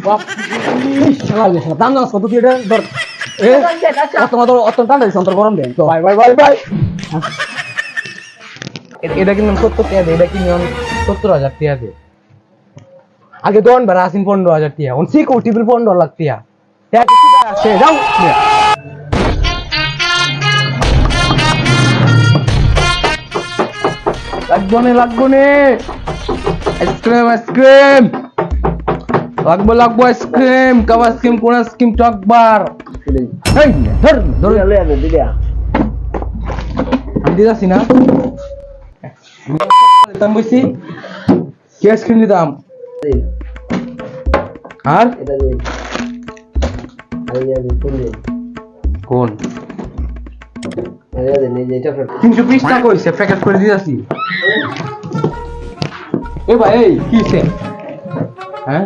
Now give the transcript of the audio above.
বাপ শালা রে শালা দাম জানাস কত কি এটা ধর এ তোমার তো অত টান্ডা দিছ অন্তর গরম দেন তো ভাই ভাই ভাই ভাই এটা কিন্তু 70 টাকা দে এটা কিনে 70,000 টাকা দে আগে দোন বারা আসিন 15,000 টাকা অন সিকিউরিটি বিল 15 লাখ টাকা টাকা কিছু আছে যাও লাগবো নে আইসক্রিম লাগবো আইসক্রিম কাবা আইসক্রিম কোন আইসক্রিম চকবার এই ধর আমি দিতাছি না দিতাম বইছি কি আইসক্রিম দিতাম আর কোন 320 টাকা কইছে প্যাকেট করে দিতাছি এ ভাই এই কিছে হ্যাঁ